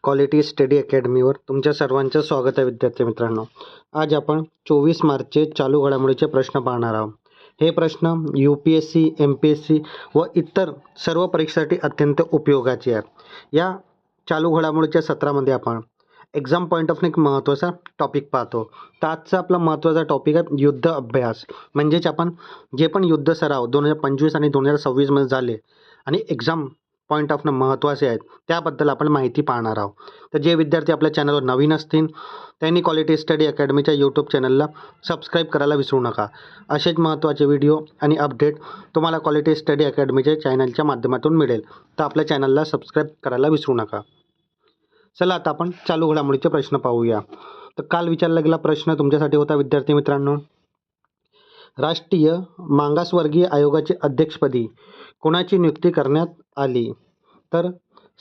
Quality study अकॅडमीवर तुमच्या सर्वांचं स्वागत आहे विद्यार्थी मित्रांनो. आज आपण 24 मार्चचे चालू घडामोडीचे प्रश्न पाहणार आहोत. हे प्रश्न UPSC, MPSC व इतर सर्व परीक्षेसाठी अत्यंत उपयोगाचे आहेत. या चालू घडामोडीच्या सत्रामध्ये आपण एक्झाम पॉईंट ऑफ एक महत्त्वाचा टॉपिक पाहतो. तर आजचा आपला महत्त्वाचा टॉपिक आहे युद्ध अभ्यास. म्हणजेच आपण जे पण युद्ध सराव 2025 आणि 2026मध्ये झाले आणि एक्झाम पॉईंट ऑफ महत्त्वाचे आहेत त्याबद्दल आपण माहिती पाहणार आहोत. तर जे विद्यार्थी आपल्या चॅनलवर नवीन असतील त्यांनी क्वालिटी स्टडी अकॅडमीच्या यूट्यूब चॅनलला सबस्क्राईब करायला विसरू नका. असेच महत्त्वाचे व्हिडिओ आणि अपडेट तुम्हाला क्वालिटी स्टडी अकॅडमीच्या चॅनलच्या माध्यमातून मिळेल. तर आपल्या चॅनलला सबस्क्राईब करायला विसरू नका. चला आता आपण चालू घडामोडीचे प्रश्न पाहूया. तर काल विचारला गेला प्रश्न तुमच्यासाठी होता विद्यार्थी मित्रांनो, राष्ट्रीय मागासवर्गीय आयोगाचे अध्यक्षपदी कोणाची नियुक्ती करण्यात आली? तर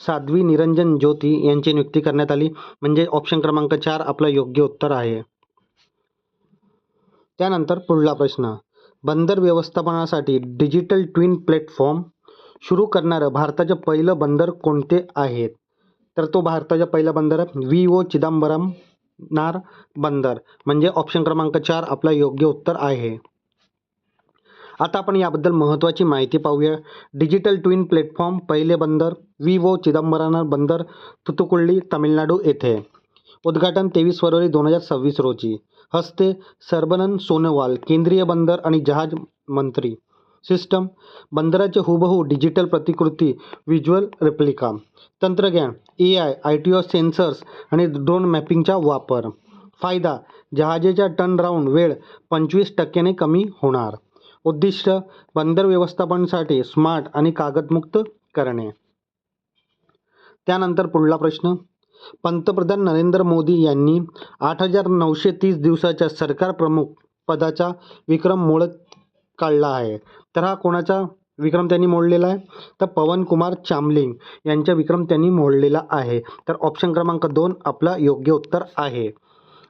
साध्वी निरंजन ज्योती यांची नियुक्ती करण्यात आली. म्हणजे ऑप्शन क्रमांक 4 आपलं योग्य उत्तर आहे. त्यानंतर पुढला प्रश्न, बंदर व्यवस्थापनासाठी डिजिटल ट्विन प्लॅटफॉर्म सुरू करणारं भारताचं पहिलं बंदर कोणते आहेत? तर तो भारताचा पहिला बंदर आहे VO चिदंबरनार बंदर. म्हणजे ऑप्शन क्रमांक 4 आपलं योग्य उत्तर आहे. आता आपण याबद्दल महत्त्वाची माहिती पाहूया. डिजिटल ट्विन प्लॅटफॉर्म पहिले बंदर VO चिदंबरनार बंदर तुतुकुडी तामिळनाडू येथे. उद्घाटन 23 फरवरी 2026 रोजी. हस्ते सर्बानंद सोनोवाल केंद्रीय बंदर आणि जहाज मंत्री. सिस्टम बंदराचे हुबहू डिजिटल प्रतिकृती व्हिज्युअल रेप्लिका. तंत्रज्ञान AI ITO सेन्सर्स आणि ड्रोन मॅपिंगचा वापर. फायदा जहाजेचा टर्नराऊंड वेळ 25% कमी होणार. उद्दिष्ट बंदर व्यवस्थापनासाठी स्मार्ट आणि कागदमुक्त करणे. त्यानंतर पुढला प्रश्न, पंतप्रधान नरेंद्र मोदी यांनी 8,930 दिवसाच्या सरकार प्रमुख पदाचा विक्रम मोडत काढला आहे. तर हा कोणाचा विक्रम त्यांनी मोडलेला आहे? तर पवन कुमार चामलिंग यांचा विक्रम त्यांनी मोडलेला आहे. तर ऑप्शन क्रमांक 2 आपला योग्य उत्तर आहे.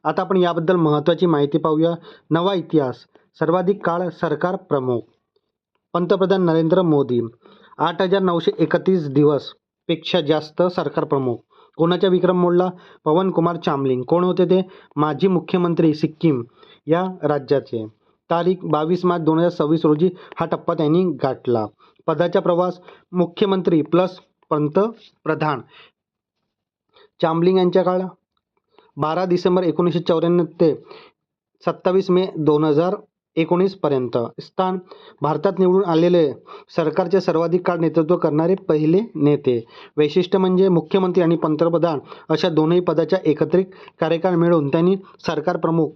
आता आपण याबद्दल महत्त्वाची माहिती पाहूया. नवा इतिहास, सर्वाधिक काळ सरकार प्रमुख. पंतप्रधान नरेंद्र मोदी 8,931 दिवस पेक्षा जास्त सरकार प्रमुख. कोणाचा विक्रम मोडला? पवन कुमार चामलिंग. कोण होते ते? माजी मुख्यमंत्री सिक्कीम या राज्याचे. तारीख 22 मार्च 2026 रोजी हा टप्पा त्यांनी गाठला. पदाचा प्रवास मुख्यमंत्री प्लस पंतप्रधान. चामलिंग यांच्या काळ 12 डिसेंबर 1994 ते 27 मे 2019 पर्यंत. स्थान भारतात निवडून आलेले सरकारचे सर्वाधिक काळ नेतृत्व करणारे पहिले नेते. वैशिष्ट्य म्हणजे मुख्यमंत्री आणि पंतप्रधान अशा दोन्ही पदाचा एकत्रित कार्यकाळ मिळून त्यांनी सरकार प्रमुख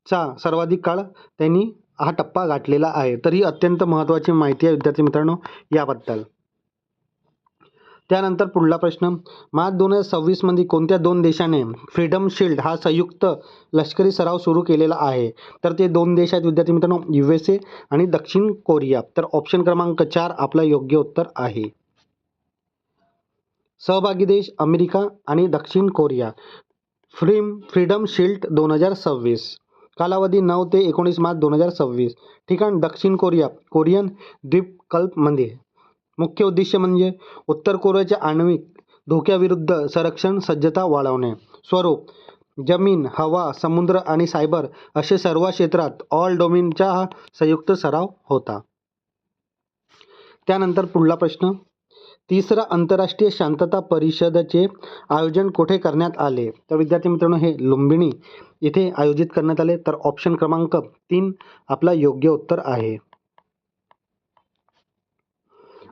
चा सर्वाधिक काळ त्यांनी हा टप्पा गाठलेला आहे. तर ही अत्यंत महत्त्वाची माहिती आहे विद्यार्थी मित्रांनो याबद्दल. त्यानंतर पुढला प्रश्न, मार्च 2026 मध्ये कोणत्या 2 देशाने फ्रीडम शील्ड हा संयुक्त लष्करी सराव सुरू केलेला आहे? तर ते 2 देश आहेत विद्यार्थी मित्रांनो, USA आणि दक्षिण कोरिया. तर ऑप्शन क्रमांक 4 आपलं योग्य उत्तर आहे. सहभागी देश अमेरिका आणि दक्षिण कोरिया. Freedom shield 2026. कालावधी 9 ते 19 मार्च 2026. ठिकाण दक्षिण कोरिया, कोरियन द्वीपकल्पमध्ये. मुख्य उद्दिष्ट म्हणजे उत्तर कोरियाच्या आण्विक धोक्याविरुद्ध संरक्षण सज्जता वाढवणे. स्वरूप जमीन, हवा, समुद्र आणि सायबर असे सर्व क्षेत्रात ऑल डोमेनचा हा संयुक्त सराव होता. त्यानंतर पुढला प्रश्न, तिसरा आंतरराष्ट्रीय शांतता परिषदेचे आयोजन कुठे करण्यात आले? तर विद्यार्थी मित्रांनो हे लुंबिनी येथे आयोजित करण्यात आले. तर ऑप्शन क्रमांक 3 आपला योग्य उत्तर आहे.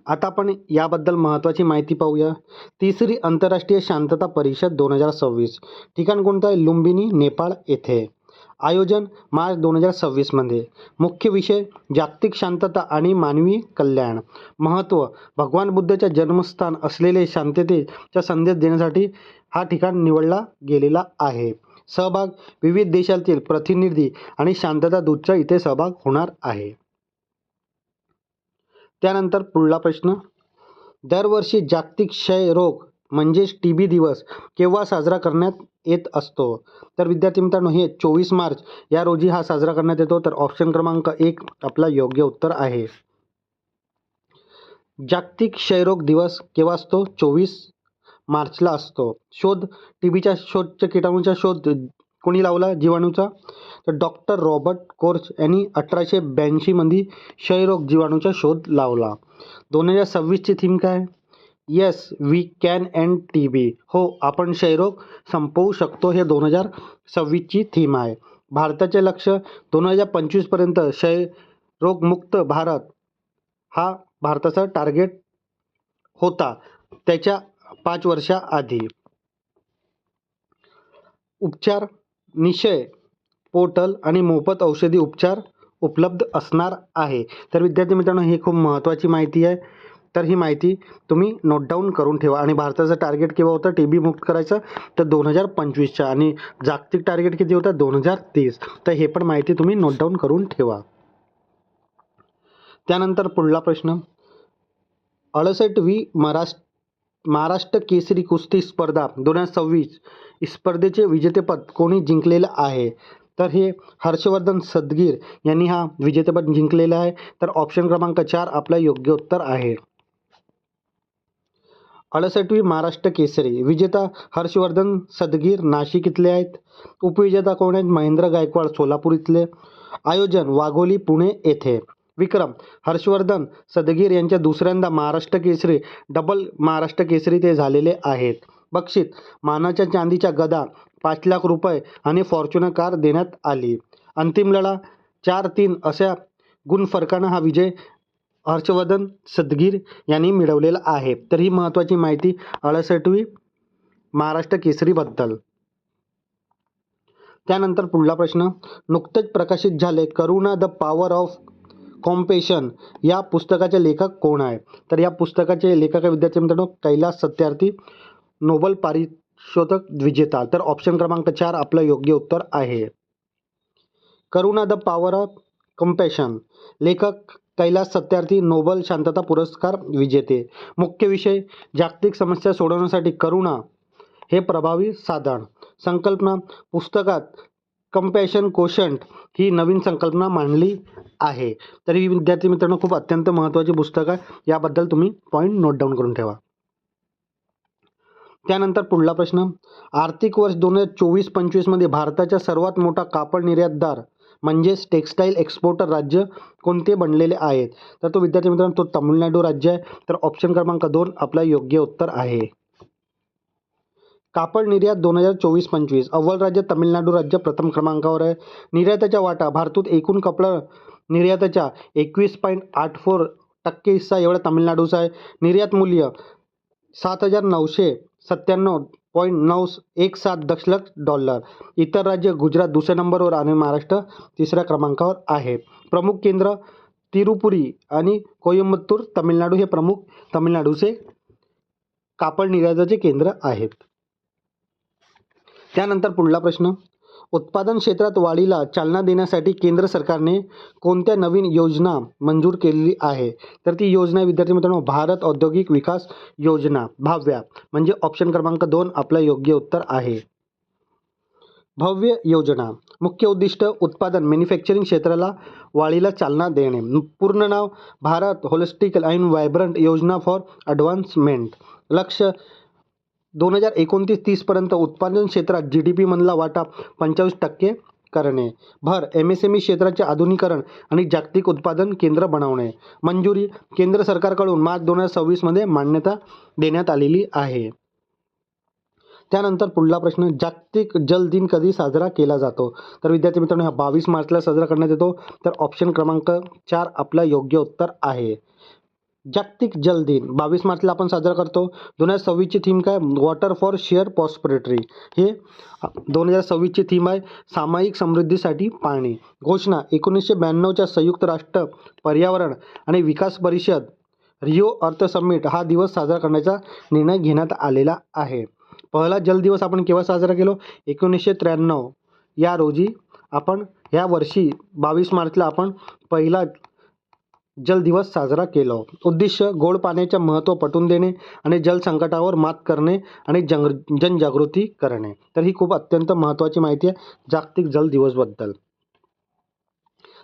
आता आपण याबद्दल महत्त्वाची माहिती पाहूया. तिसरी आंतरराष्ट्रीय शांतता परिषद 2026. ठिकाण कोणतं आहे? लुंबिनी, नेपाळ येथे. आयोजन मार्च 2026 मध्ये. मुख्य विषय जागतिक शांतता आणि मानवी कल्याण. महत्त्व भगवान बुद्धाच्या जन्मस्थान असलेले शांततेचा संदेश देण्यासाठी हा ठिकाण निवडला गेलेला आहे. सहभाग विविध देशातील प्रतिनिधी आणि शांतता दूतचा इथे सहभाग होणार आहे. त्यानंतर पुढला प्रश्न, दरवर्षी जागतिक क्षय रोग म्हणजेच TB दिवस केव्हा साजरा करण्यात येत असतो? तर विद्यार्थी मित्रांनो हे 24 मार्च या रोजी हा साजरा करण्यात येतो. तर ऑप्शन क्रमांक 1 आपला योग्य उत्तर आहे. जागतिक क्षयरोग दिवस केव्हा असतो? 24 मार्चला असतो. शोध टीबीच्या किटाणूचा शोध कोणी लावला जीवाणूचा? तर डॉक्टर रॉबर्ट कोर्च यांनी 1882 मध्ये क्षयरोग जीवाणूचा शोध लावला. 2026ची थीम काय? Yes we can end TB. हो, आपण क्षयरोग संपवू शकतो, हे 2026ची थीम आहे. भारताचे लक्ष 2025 पर्यंत क्षयरोगमुक्त भारत हा भारताचा टार्गेट होता त्याच्या 5 वर्षाआधी. उपचार निश्चय पोर्टल आणि मोफत औषधी उपचार उपलब्ध असणार आहे. तर विद्यार्थी मित्रांनो, ही खूप महत्त्वाची माहिती आहे. तर ही माहिती तुम्ही नोट डाऊन करून ठेवा. आणि भारताचं टार्गेट केव्हा होतं टीबी मुक्त करायचं? तर 2025च्या. आणि जागतिक टार्गेट किती होतं? 2030. तर हे पण माहिती तुम्ही नोट डाऊन करून ठेवा. त्यानंतर पुढला प्रश्न, 68वी महाराष्ट्र केसरी कुस्ती स्पर्धा 2026 स्पर्धेचे विजेतेपद कोणी जिंकलेलं आहे? तर हे हर्षवर्धन सदगीर यांनी हा विजेतेपद जिंकलेलं आहे. तर ऑप्शन क्रमांक 4 आपलं योग्य उत्तर आहे. 68वी महाराष्ट्र केसरी विजेता हर्षवर्धन सदगीर नाशिक इथले आहेत. उपविजेता कोण आहेत? महेंद्र गायकवाड सोलापूर इथले. आयोजन वाघोली पुणे येथे. विक्रम हर्षवर्धन सदगीर यांच्या दुसऱ्यांदा महाराष्ट्र केसरी, डबल महाराष्ट्र केसरी ते झालेले आहेत. बक्षीस मानाच्या चांदीच्या गदा, 5 लाख रुपये आणि फॉर्च्युनर कार देण्यात आली. अंतिम लढा 4-3 अशा गुणफरकानं हा विजय हर्षवर्धन सदगीर यांनी मिळवलेला आहे. तर ही महत्त्वाची माहिती 68वी महाराष्ट्र केसरीबद्दल. त्यानंतर पुढला प्रश्न, नुकतेच प्रकाशित झाले करुणा द पॉवर ऑफ कॉम्पॅशन या पुस्तकाचे लेखक कोण आहे? तर या पुस्तकाचे लेखक विद्यार्थी मित्रांनो कैलास सत्यार्थी, नोबेल पारितोषिक विजेता. तर ऑप्शन क्रमांक 4 आपलं योग्य उत्तर आहे. करुणा द पॉवर ऑफ कॉम्पॅशन, लेखक कैलास सत्यार्थी, नोबेल शांतता पुरस्कार विजेते. मुख्य विषय जागतिक समस्या सोडवण्यासाठी करुणा हे प्रभावी साधन. संकल्पना पुस्तकात कंपॅशन कोशंट ही नवीन संकल्पना मांडली आहे. तर ही विद्यार्थी मित्रांनो खूप अत्यंत महत्त्वाची पुस्तक आहे. याबद्दल तुम्ही पॉईंट नोट डाऊन करून ठेवा. त्यानंतर पुढला प्रश्न, आर्थिक वर्ष 2024-25 मध्ये भारताचा सर्वात मोठा कापड निर्यातदार म्हणजेच टेक्स्टाईल एक्सपोर्टर राज्य कोणते बनलेले आहेत? तर तो विद्यार्थी मित्रांनो तो तामिळनाडू राज्य आहे. तर ऑप्शन क्रमांक 2 आपला योग्य उत्तर आहे. कापड निर्यात 2024-25 अव्वल राज्य तामिळनाडू राज्य प्रथम क्रमांकावर आहे. निर्याताच्या वाटा भारतात एकूण कपडा निर्याताच्या 21.84% हिस्सा एवढा तामिळनाडूचा आहे. निर्यात मूल्य $7,997.917 दशलक्ष डॉलर. इतर राज्य गुजरात दुसऱ्या नंबरवर आणि महाराष्ट्र तिसऱ्या क्रमांकावर आहे. प्रमुख केंद्र तिरुपुरी आणि कोइंबतूर तामिळनाडू हे प्रमुख तामिळनाडूचे कापड निर्याताचे केंद्र आहेत. त्यानंतर पुढला प्रश्न, उत्पादन क्षेत्रात वाढीला चालना देण्यासाठी केंद्र सरकारने कोणत्या नवीन योजना मंजूर केलेली आहे? तर ती योजना विद्यार्थी मित्रांनो भारत औद्योगिक विकास योजना भाव्या, म्हणजे ऑप्शन क्रमांक 2 आपलं योग्य उत्तर आहे. भव्य योजना मुख्य उद्दिष्ट उत्पादन मॅन्युफॅक्चरिंग क्षेत्राला वाढीला चालना देणे. पूर्ण नाव भारत होलिस्टिक अँड व्हायब्रंट योजना फॉर ॲडव्हान्समेंट. लक्ष्य 2029-30 पर्यंत उत्पादन क्षेत्रात GDP मधला वाटा 25% करणे. भर MSME क्षेत्राचे आधुनिकीकरण आणि जागतिक उत्पादन केंद्र बनवणे. मंजुरी केंद्र सरकारकडून मार्च 2026 मध्ये मान्यता देण्यात आलेली आहे. त्यानंतर पुढला प्रश्न, जागतिक जल दिन कधी साजरा केला जातो? तर विद्यार्थी मित्रांनो हा 22 मार्चला साजरा करण्यात येतो. तर ऑप्शन क्रमांक 4 आपला योग्य उत्तर आहे. जागतिक जल दिन 22 मार्चला आपण साजरा करतो. 2026ची थीम काय? Water for share prosperity. हे 2026ची थीम आहे सामायिक समृद्धीसाठी पाणी. घोषणा 1992च्या संयुक्त राष्ट्र पर्यावरण आणि विकास परिषद रिओ अर्थ समिट हा दिवस साजरा करण्याचा निर्णय घेण्यात आलेला आहे. पहिला जल दिवस आपण केव्हा साजरा केलो? 1993 या रोजी. आपण या वर्षी 22 मार्चला आपण पहिला जल दिवस साजरा केला. उद्दिष्ट गोड पाण्याचे महत्त्व पटवून देणे आणि जल संकटावर मात करणे आणि जनजागृती करणे. तर ही खूप अत्यंत महत्त्वाची माहिती आहे जागतिक जल दिवसबद्दल.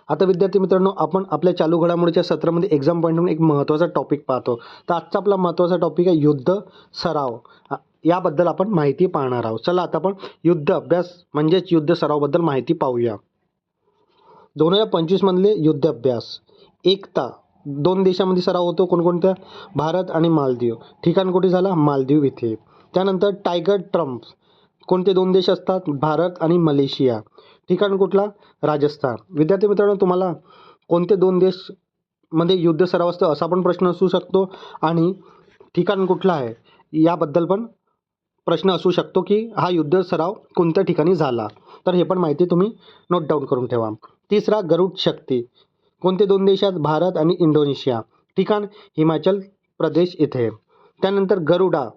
आता विद्यार्थी मित्रांनो आपण आपल्या चालू घडामोडीच्या सत्रामध्ये एक्झाम पॉईंट म्हणून एक महत्त्वाचा टॉपिक पाहतो. तर आजचा आपला महत्त्वाचा टॉपिक आहे युद्ध सराव. याबद्दल आपण माहिती पाहणार आहोत. चला आता आपण युद्ध अभ्यास म्हणजेच युद्ध सरावबद्दल माहिती पाहूया. 2025 मधले युद्ध अभ्यास. एकता 2 देशामध्ये सराव होतो. कोणकोणत्या? भारत आणि मालदीव. ठिकाण कुठे झाला? मालदीव इथे. त्यानंतर टायगर ट्रम्प. कोणते 2 देश असतात? भारत आणि मलेशिया. ठिकाण कुठला? राजस्थान. विद्यार्थी मित्रांनो, तुम्हाला कोणते 2 देश मध्ये युद्ध सराव असतं असा पण प्रश्न असू शकतो आणि ठिकाण कुठलं आहे याबद्दल पण प्रश्न असू शकतो की हा युद्ध सराव कोणत्या ठिकाणी झाला. तर हे पण माहिती तुम्ही नोट डाऊन करून ठेवा. तिसरा, गरुड शक्ती. कोणते 2 देश आहेत? भारत आणि इंडोनेशिया. ठिकाण हिमाचल प्रदेश इथे. त्यानंतर गरुडा,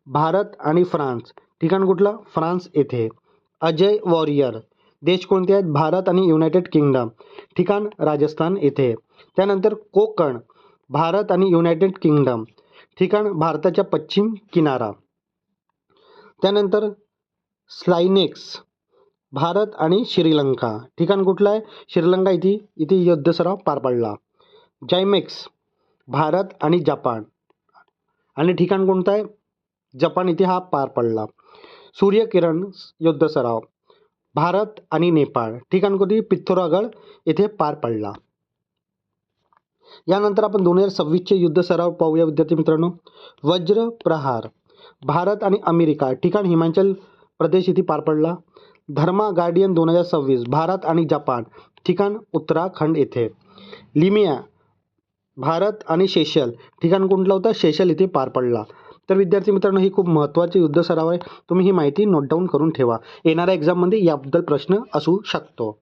भारत आणि फ्रान्स. ठिकाण कुठलं? फ्रान्स येथे. अजय वॉरियर. देश कोणते आहेत? भारत आणि युनायटेड किंगडम. ठिकाण राजस्थान येथे. त्यानंतर कोकण, भारत आणि युनायटेड किंगडम. ठिकाण भारताच्या पश्चिम किनारा. त्यानंतर स्लायनेक्स, भारत आणि श्रीलंका. ठिकाण कुठलं आहे? श्रीलंका इथे युद्ध सराव पार पडला. जायमेक्स, भारत आणि जपान. आणि ठिकाण कोणतं आहे? जपान इथे हा पार पडला. सूर्यकिरण युद्ध सराव, भारत आणि नेपाळ. ठिकाण कुठे? पिथोरागड येथे पार पडला. यानंतर आपण 2026चे युद्ध सराव पाहूया विद्यार्थी मित्रांनो. वज्र प्रहार, भारत आणि अमेरिका. ठिकाण हिमाचल प्रदेश इथे पार पडला. धर्मा गार्डियन 2026, भारत आणि जपान. ठिकाण उत्तराखंड येथे. लिमिया, भारत आणि सेशल. ठिकाण कुठलं होतं? सेशल इथे पार पडला. तर विद्यार्थी मित्रांनो, ही खूप महत्त्वाचे युद्ध सराव आहे. तुम्ही ही माहिती नोट डाऊन करून ठेवा. येणाऱ्या एक्झाममध्ये याबद्दल प्रश्न असू शकतो.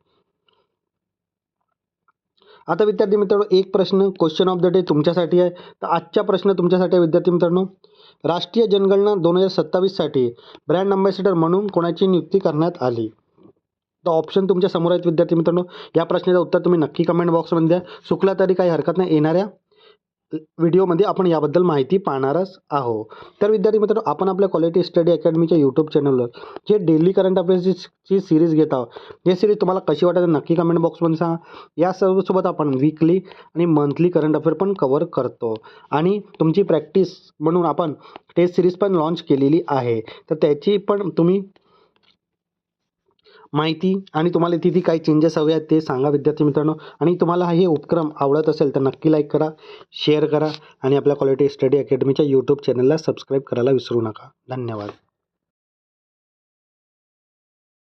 आता विद्यार्थी मित्रांनो, एक प्रश्न क्वेश्चन ऑफ द डे तुमच्यासाठी आहे. तर आजचा प्रश्न तुमच्यासाठी आहे विद्यार्थी मित्रांनो. राष्ट्रीय जनगणना 2027साठी ब्रँड अँबॅसेडर म्हणून कोणाची नियुक्ती करण्यात आली? तर ऑप्शन तुमच्या समोर आहेत विद्यार्थी मित्रांनो. या प्रश्नाचं उत्तर तुम्ही नक्की कमेंट बॉक्समध्ये द्या. चुकला तरी काही हरकत नाही. येणाऱ्या व्हिडिओमध्ये आपण याबद्दल माहिती पाहणारच आहोत. तर विद्यार्थी मित्रांनो, आपण आपल्या क्वालिटी स्टडी अकॅडमीच्या यूट्यूब चॅनलवर जे डेली करंट अफेअर्सची सिरीज घेत आहोत, ही सिरीज तुम्हाला कशी वाटते नक्की कमेंट बॉक्समध्ये सांगा. या सर्वसोबत आपण वीकली आणि मंथली करंट अफेअर पण कव्हर करतो आणि तुमची प्रॅक्टिस म्हणून आपण टेस्ट सिरीज पण लॉन्च केलेली आहे. तर त्याची पण तुम्ही माहिती आणि तुम्हाला तिथे काही चेंजेस हवे आहेत ते सांगा विद्यार्थी मित्रांनो. आणि तुम्हाला हे उपक्रम आवडत असेल तर नक्की लाईक करा, शेअर करा आणि आपल्या क्वालिटी स्टडी अकॅडमीच्या यूट्यूब चॅनलला सबस्क्राईब करायला विसरू नका. धन्यवाद.